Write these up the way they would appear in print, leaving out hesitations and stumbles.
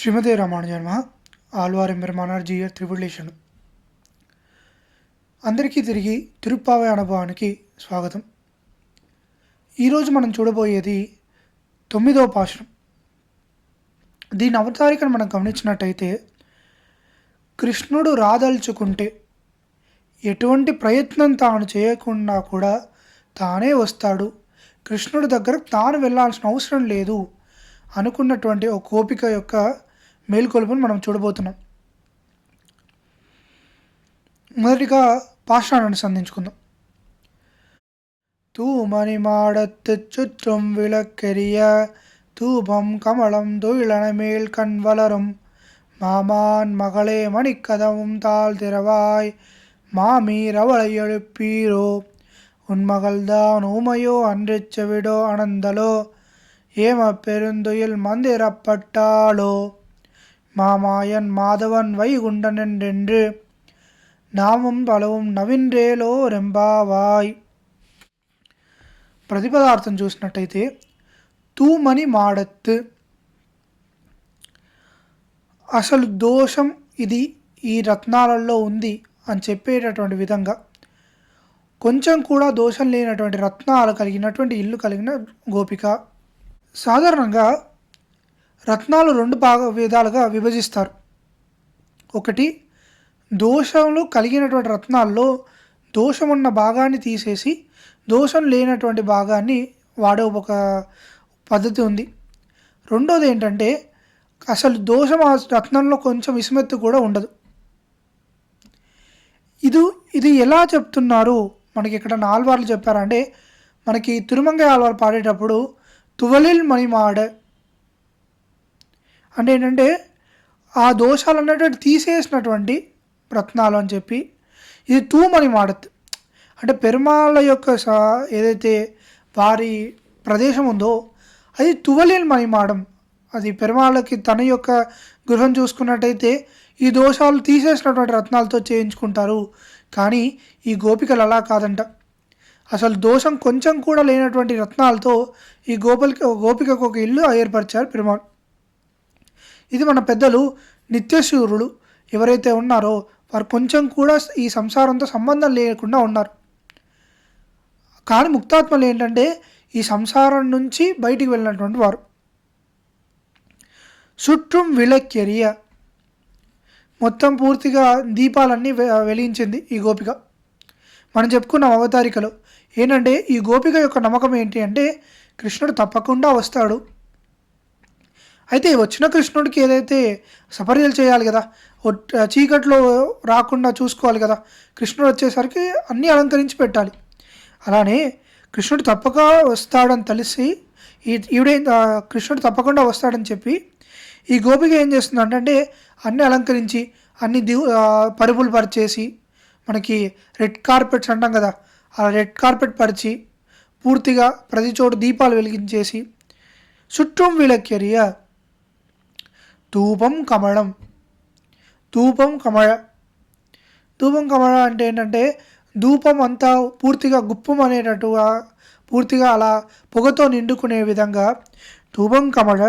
శ్రీమతే రామానుజన్మ ఆళ్వార్ ఎంబెరుమానార్ జీయర్ త్రిపులేషను. అందరికీ తిరిగి తిరుప్పావై అనుభవానికి స్వాగతం. ఈరోజు మనం చూడబోయేది 9వ పాశురం. దీని అవతారికను మనం గమనించినట్టయితే, కృష్ణుడు రాదలుచుకుంటే ఎటువంటి ప్రయత్నం తాను చేయకుండా కూడా తానే వస్తాడు, కృష్ణుడి దగ్గర తాను వెళ్ళాల్సిన అవసరం లేదు అనుకున్నటువంటి ఒక గోపిక యొక్క మేల్కొలుపును మనం చూడబోతున్నాం. మొదటిగా పాశ్రాన్ని అనుసంధించుకుందాం. தூமணி மாடத்துச் சுற்றும் விளக்கெரிய தூபம் கமலம் துயிலன மேல் கண் வளரும் மாமான் மகளே மணிக்கதவும் தாழ் திறவாய் மாமீர் அவளை எழுப்பீரோ உன் மகள்தான் ஊமையோ அன்றிச்ச விடோ அனந்தலோ ஏம பெருந்துயில் மந்திரப்பட்டாளோ மாமாயன் மாதவன் வைகுண்டன் என்றென்று నామం బలవం నవిండ్రేలో రెంబావాయ్. ప్రతిపదార్థం చూసినట్టయితే తూమని మాడత్తు, అసలు దోషం ఇది ఈ రత్నాలలో ఉంది అని చెప్పేటటువంటి విధంగా కొంచెం కూడా దోషం లేనటువంటి రత్నాలు కలిగినటువంటి ఇల్లు కలిగిన గోపిక. సాధారణంగా రత్నాలు రెండు విధాలుగా విభజిస్తారు. ఒకటి, దోషంలో కలిగినటువంటి రత్నాల్లో దోషం ఉన్న భాగాన్ని తీసేసి దోషం లేనటువంటి భాగాన్ని వాడే ఒక పద్ధతి ఉంది. రెండోది ఏంటంటే, అసలు దోషం ఆ రత్నంలో కొంచెం ఇసుమెత్తు కూడా ఉండదు. ఇది ఎలా చెప్తున్నారు మనకి ఇక్కడ ఆళ్వార్లు చెప్పారంటే, మనకి తిరుమంగై ఆళ్వార్ పాడేటప్పుడు తువలిల్ మణిమాడ అంటే ఏంటంటే, ఆ దోషాలు అన్నటువంటి తీసేసినటువంటి రత్నాలు అని చెప్పి, ఇది తూమని మాడత్ అంటే పెరుమాళ్ళ యొక్క ఏదైతే వారి ప్రదేశం ఉందో అది తువలిల్ మణిమాడం. అది పెరుమాళ్ళకి తన యొక్క గృహం చూసుకున్నట్టయితే ఈ దోషాలు తీసేసినటువంటి రత్నాలతో చేయించుకుంటారు. కానీ ఈ గోపికలు అలా కాదంట. అసలు దోషం కొంచెం కూడా లేనటువంటి రత్నాలతో ఈ గోపికకు ఒక ఇల్లు ఏర్పరిచారు పెరుమాళ్. ఇది మన పెద్దలు నిత్యశూరులు ఎవరైతే ఉన్నారో వారు కొంచెం కూడా ఈ సంసారంతో సంబంధం లేకుండా ఉన్నారు. కానీ ముక్తాత్మలు ఏంటంటే ఈ సంసారం నుంచి బయటికి వెళ్ళినటువంటి వారు. చుట్టం విళక్కెరియ, మొత్తం పూర్తిగా దీపాలన్నీ వెలిగించింది ఈ గోపిక. మనం చెప్పుకున్నాం అవతారికలో ఏంటంటే, ఈ గోపిక యొక్క నమ్మకం ఏంటి అంటే, కృష్ణుడు తప్పకుండా వస్తాడు. అయితే వచ్చిన కృష్ణుడికి ఏదైతే సపర్యలు చేయాలి కదా, చీకట్లో రాకుండా చూసుకోవాలి కదా, కృష్ణుడు వచ్చేసరికి అన్నీ అలంకరించి పెట్టాలి. అలానే కృష్ణుడు తప్పక వస్తాడని తెలిసి ఈవిడే కృష్ణుడు తప్పకుండా వస్తాడని చెప్పి ఈ గోపిక ఏం చేస్తుందంటే, అన్నీ అలంకరించి అన్ని పరుపులు పరిచేసి, మనకి రెడ్ కార్పెట్స్ అంటాం కదా, ఆ రెడ్ కార్పెట్ పరిచి పూర్తిగా ప్రతి చోటు దీపాలు వెలిగించేసి, చుట్టం విళక్కెరియ ధూపం కమలం. ధూపం కమల అంటే ఏంటంటే, ధూపం అంతా పూర్తిగా గుప్పం అనేటట్టుగా పూర్తిగా అలా పొగతో నిండుకునే విధంగా ధూపం కమల.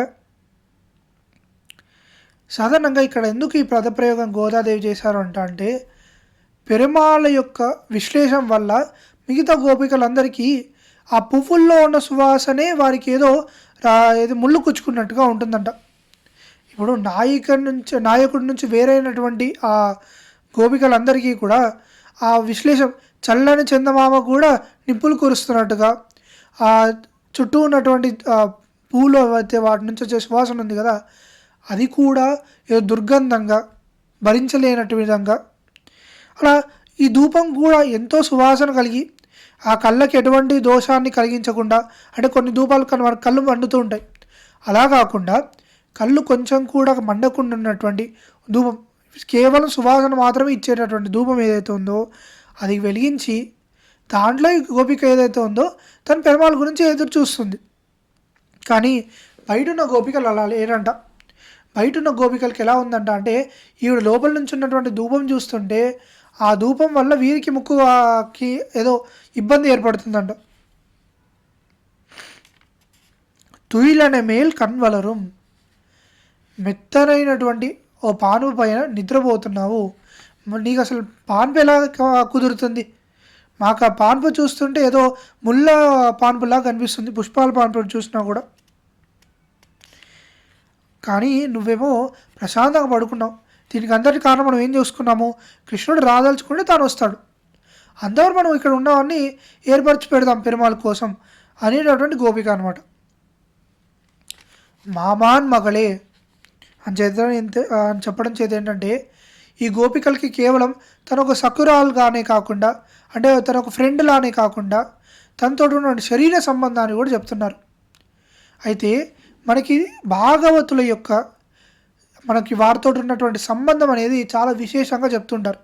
సాధారణంగా ఇక్కడ ఎందుకు ఈ పదప్రయోగం గోదాదేవి చేశారు అంటే, పెరుమాళ్ళ యొక్క విశ్లేషం వల్ల మిగతా గోపికలందరికీ ఆ పువ్వుల్లో ఉన్న సువాసనే వారికి ఏదో ముళ్ళు కుచ్చుకున్నట్టుగా ఉంటుందంట. ఇప్పుడు నాయకుడి నుంచి వేరైనటువంటి ఆ గోపికలందరికీ కూడా ఆ విశ్లేషం, చల్లని చందమామ కూడా నిప్పులు కురుస్తున్నట్టుగా, ఆ చుట్టూ ఉన్నటువంటి పూలు అయితే వాటి నుంచి వచ్చే సువాసన ఉంది కదా, అది కూడా ఏదో దుర్గంధంగా భరించలేనట్టు విధంగా, అలా ఈ ధూపం కూడా ఎంతో సువాసన కలిగి ఆ కళ్ళకి ఎటువంటి దోషాన్ని కలిగించకుండా, అంటే కొన్ని ధూపాలు మన కళ్ళు మండుతూ ఉంటాయి, అలా కాకుండా కళ్ళు కొంచెం కూడా మండకుండా ఉన్నటువంటి ధూపం, కేవలం సువాసన మాత్రమే ఇచ్చేటటువంటి ధూపం ఏదైతే ఉందో అది వెలిగించి దాంట్లో ఈ గోపిక ఏదైతే ఉందో తన పెరుమాళ గురించి ఎదురు చూస్తుంది. కానీ బయటున్న గోపికలు అలా లేరంట. బయటున్న గోపికలకి ఎలా ఉందంట అంటే, ఈవిడ లోపల నుంచి ఉన్నటువంటి ధూపం చూస్తుంటే ఆ ధూపం వల్ల వీరికి ముక్కుకి ఏదో ఇబ్బంది ఏర్పడుతుందంట. తుయిలనే మేల్ కన్వలరం, మెత్తనైనటువంటి ఓ పానుపు పైన నిద్రపోతున్నావు. నీకు అసలు పాన్పు ఎలా కుదురుతుంది? మాకు ఆ పాన్పు చూస్తుంటే ఏదో ముళ్ళ పాన్పులా కనిపిస్తుంది, పుష్పాల పాన్పు చూసినా కూడా. కానీ నువ్వేమో ప్రశాంతంగా పడుకున్నావు. దీనికి అందరి కారణం మనం ఏం చూసుకున్నాము? కృష్ణుడు రాదలుచుకుంటే తాను వస్తాడు. అందరూ మనం ఇక్కడ ఉన్నవన్నీ ఏర్పరిచి పెడదాం పెరుమాళ్ కోసం అనేటటువంటి గోపిక అనమాట. మామాన్ మగళే అని అని చెప్పడం చేత ఏంటంటే, ఈ గోపికలకి కేవలం తను ఒక సకురాలుగానే కాకుండా, అంటే తన ఒక ఫ్రెండ్ లానే కాకుండా తనతో ఉన్నటువంటి శరీర సంబంధాన్ని కూడా చెప్తున్నారు. అయితే మనకి భాగవతుల యొక్క వారితో ఉన్నటువంటి సంబంధం అనేది చాలా విశేషంగా చెప్తుంటారు.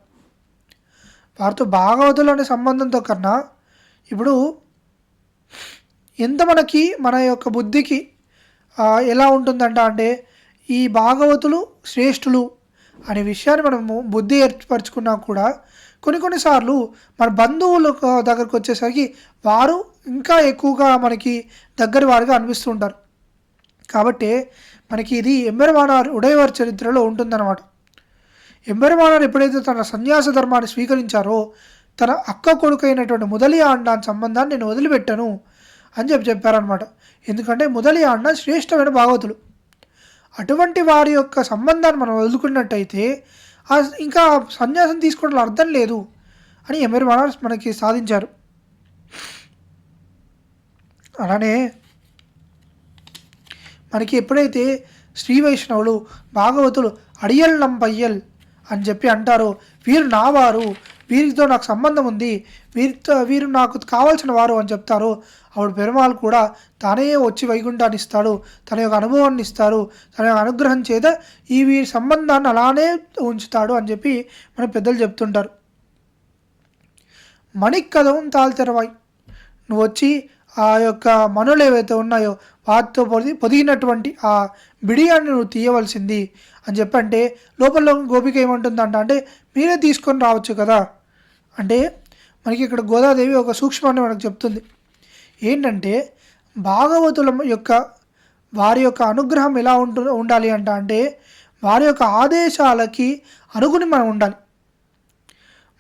వారితో భాగవతులు అనే సంబంధంతో కన్నా ఇప్పుడు ఎంత మన యొక్క బుద్ధికి ఎలా ఉంటుందంట అంటే, ఈ భాగవతులు శ్రేష్ఠులు అనే విషయాన్ని మనము బుద్ధి ఏర్పరచుకున్నా కూడా కొన్నిసార్లు మన బంధువుల దగ్గరకు వచ్చేసరికి వారు ఇంకా ఎక్కువగా మనకి దగ్గర వారిగా అనిపిస్తుంటారు. కాబట్టి మనకి ఇది ఎంబెరుమానార్ ఉడయవారి చరిత్రలో ఉంటుందన్నమాట. ఎంబెరుమానార్ ఎప్పుడైతే తన సన్యాస ధర్మాన్ని స్వీకరించారో, తన అక్క కొడుకైనటువంటి ముదలి ఆండాన్ సంబంధాన్ని నేను వదిలిపెట్టాను అని చెప్పారనమాట. ఎందుకంటే ముదలి ఆండ శ్రేష్టమైన భాగవతులు. అటువంటి వారి యొక్క సంబంధాన్ని మనం వదులుకున్నట్టయితే ఇంకా సన్యాసం తీసుకోవడంలో అర్థం లేదు అని ఎంబెరుమానార్ మనకి సాధించారు. అలానే మనకి ఎప్పుడైతే శ్రీ వైష్ణవులు భాగవతులు అడియల్ నంపయ్యల్ అని చెప్పి అంటారో, వీరు నావారు, వీరితో నాకు సంబంధం ఉంది, వీరు నాకు కావాల్సిన వారు అని చెప్తారో, అప్పుడు పెరుమాళ్ కూడా తానే వచ్చి వైకుంఠాన్ని ఇస్తాడు, తన యొక్క అనుభవాన్ని ఇస్తారు, తన యొక్క అనుగ్రహం చేత వీరి సంబంధాన్ని అలానే ఉంచుతాడు అని చెప్పి మన పెద్దలు చెప్తుంటారు. మణిక్కదవం తాల్తెరవాయి, నువ్వు వచ్చి ఆ యొక్క మనులు ఏవైతే ఉన్నాయో వాటితో పొదిగినటువంటి ఆ బిడియాన్ని నువ్వు తీయవలసింది అని చెప్పంటే, లోపల గోపిక ఏమంటుందంట అంటే, మీరే తీసుకొని రావచ్చు కదా అంటే, మనకి ఇక్కడ గోదాదేవి ఒక సూక్ష్మాన్ని మనకు చెప్తుంది. ఏంటంటే భాగవతుల యొక్క వారి యొక్క అనుగ్రహం ఎలా ఉండాలి అంటే వారి యొక్క ఆదేశాలకి అనుగుణి మనం ఉండాలి.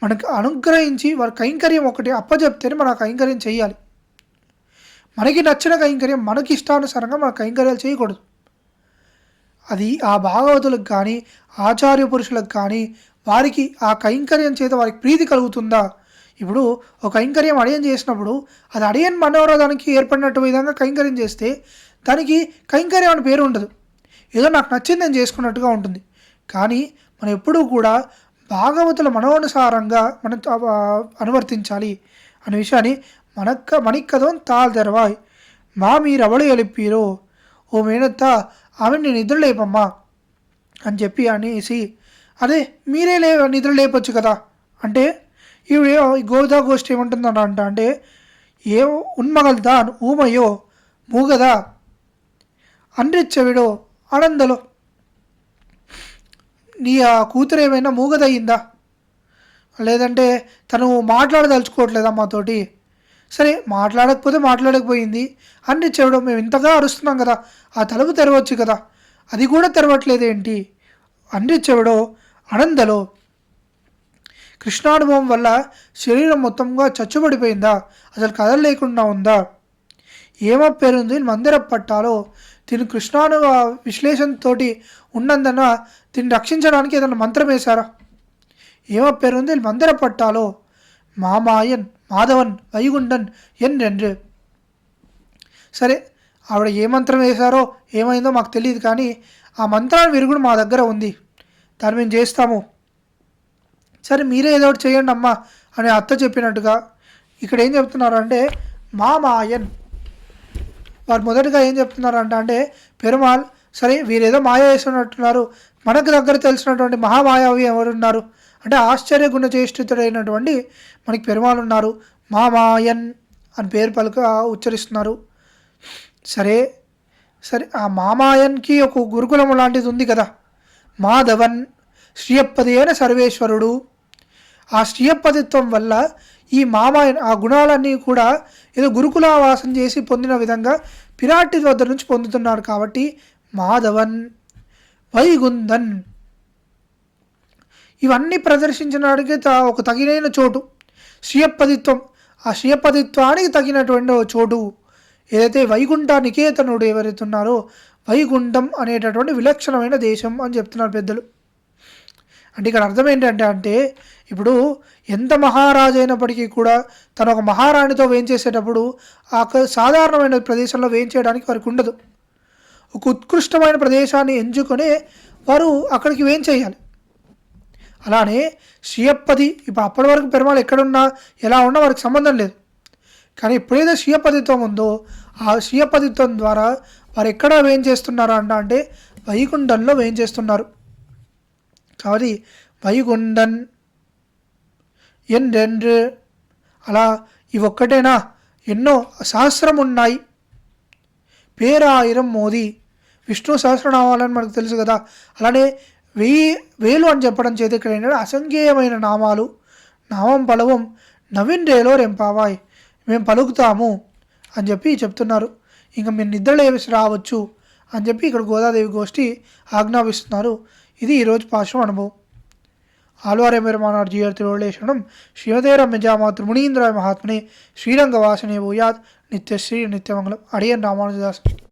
మనకు అనుగ్రహించి వారి కైంకర్యం ఒకటి అప్పచెప్తేనే మన కైంకర్యం చేయాలి. మనకి నచ్చిన కైంకర్యం మనకి ఇష్టానుసారంగా మన కైంకర్యాలు చేయకూడదు. అది ఆ భాగవతులకు కానీ ఆచార్య పురుషులకు కానీ వారికి ఆ కైంకర్యం చేత వారికి ప్రీతి కలుగుతుందా? ఇప్పుడు ఒక కైంకర్యం అడియన్ చేసినప్పుడు అది అడియన్ మనోరథానికి ఏర్పడినట్టు విధంగా కైంకర్యం చేస్తే దానికి కైంకర్యం అని పేరు ఉండదు, ఏదో నాకు నచ్చింది నేను చేసుకున్నట్టుగా ఉంటుంది. కానీ మనం ఎప్పుడూ కూడా భాగవతుల మనోనుసారంగా మనం అనువర్తించాలి అనే విషయాన్ని మణిక్కదం తాల్ తెరవాయ్ మా మీరెవడు ఎలిపిరో, ఓ మేనత్త ఆమె నేను నిద్ర లేపమ్మా అని చెప్పి అనేసి, అదే మీరే నిద్ర లేపొచ్చు కదా అంటే, ఈవిడే గోదా గోష్ఠి ఏమంటుందంట అంటే, ఏ ఉన్మగల్దా ఊమయ్యో మూగదా అండ్రిచ్చవిడో ఆనందలో, నీ ఆ కూతురు ఏమైనా మూగదయ్యిందా, లేదంటే తను మాట్లాడదలుచుకోవట్లేదా మాతోటి? సరే మాట్లాడకపోతే మాట్లాడకపోయింది అన్ని చెవడం, మేము ఇంతగా అరుస్తున్నాం కదా, ఆ తలుపు తెరవచ్చు కదా, అది కూడా తెరవట్లేదేంటి అన్ని చెవడో ఆనందలో, కృష్ణానుభవం వల్ల శరీరం మొత్తంగా చచ్చుబడిపోయిందా, అసలు కదలలేకుండా ఉందా, ఏమప్పేరుంది మందిర పట్టాలో, దీని కృష్ణాను విశ్లేషణతో ఉన్నందున దీన్ని రక్షించడానికి ఏదైనా మంత్రం వేశారా, ఏమప్పేరుంది మందిర పట్టాలో మామాయన్ మాధవన్ వైగుండన్ రెండు. సరే ఆవిడ ఏ మంత్రం వేశారో ఏమైందో మాకు తెలియదు, కానీ ఆ మంత్రాన్ని విరుగుడు మా దగ్గర ఉంది, దాన్ని మేము చేస్తాము, సరే మీరే ఏదో ఒకటి చేయండి అమ్మా అని అత్త చెప్పినట్టుగా ఇక్కడ ఏం చెప్తున్నారు అంటే, మామాయన్ వారు మొదటిగా ఏం చెప్తున్నారంట అంటే, పెరుమాళ్ సరే వీరేదో మాయ వేస్తున్నట్టున్నారు, మనకు దగ్గర తెలిసినటువంటి మహామాయావి ఎవరున్నారు అంటే ఆశ్చర్య గుణచేష్టితుడైనటువంటి మనకి పెరుమాళ్ ఉన్నారు, మామాయన్ అని పేరు ఉచ్చరిస్తున్నారు. సరే సరే ఆ మామాయన్కి ఒక గురుకులం లాంటిది ఉంది కదా, మాధవన్ శ్రీయప్పది అయిన సర్వేశ్వరుడు, ఆ శ్రీయప్పదిత్వం వల్ల ఈ మామాయన్ ఆ గుణాలన్నీ కూడా ఏదో గురుకులావాసం చేసి పొందిన విధంగా పిరాటి వద్ద నుంచి పొందుతున్నాడు కాబట్టి మాధవన్ వైగుందన్. ఇవన్నీ ప్రదర్శించడానికి ఒక తగినైన చోటు శ్రీయపదిత్వం. ఆ శ్రీయపదిత్వానికి తగినటువంటి చోటు ఏదైతే వైకుంఠ నికేతనుడు ఎవరైతే ఉన్నారో వైకుంఠం అనేటటువంటి విలక్షణమైన దేశం అని చెప్తున్నారు పెద్దలు. అంటే ఇక్కడ అర్థం ఏంటంటే ఇప్పుడు ఎంత మహారాజు అయినప్పటికీ కూడా తను ఒక మహారాణితో వేయించేసేటప్పుడు ఆ సాధారణమైన ప్రదేశంలో వేయించేయడానికి వారికి ఉండదు. ఒక ఉత్కృష్టమైన ప్రదేశాన్ని ఎంచుకొని వారు అక్కడికి వేయించేయాలి. అలానే శ్రీయప్పది ఇప్పుడు అప్పటి వరకు పెరుమాళ్ ఎక్కడున్నా ఎలా ఉన్నా వారికి సంబంధం లేదు. కానీ ఎప్పుడైతే శ్రీయపదిత్వం ఉందో ఆ శ్రీయపదిత్వం ద్వారా వారు ఎక్కడ వేయించేస్తున్నారు అంటే వైకుంఠంలో వేయించేస్తున్నారు. కాబట్టి వైగుండన్ ఎందెండ్రు అలా ఇవి ఒక్కటేనా, ఎన్నో సహస్రం ఉన్నాయి. పేరాయిరం మోదీ విష్ణు సహస్రనామాలని మనకు తెలుసు కదా. అలానే వేలు అని చెప్పడం చేతి ఇక్కడ ఏంటంటే అసంఖ్యేయమైన నామాలు. నామం పలవం నవీన్ రెంపావాయ్, మేము పలుకుతాము అని చెప్పి చెప్తున్నారు. ఇంకా మీరు నిద్రలేసి రావచ్చు అని చెప్పి ఇక్కడ గోదాదేవి గోష్ఠి ఆజ్ఞాపిస్తున్నారు. ఇది ఈరోజు పాశ్వం అనుభవం. ఆళ్వారెంబెరుమానార్ జీయర్ తిరువళేశనం శ్రీమతే రమ్యజామాతృ మునీంద్రాయ మహాత్మనే శ్రీరంగవాసనే భూయాత్ నిత్యశ్రీ నిత్యమంగళం. అడియన్ రామానుజదాస్.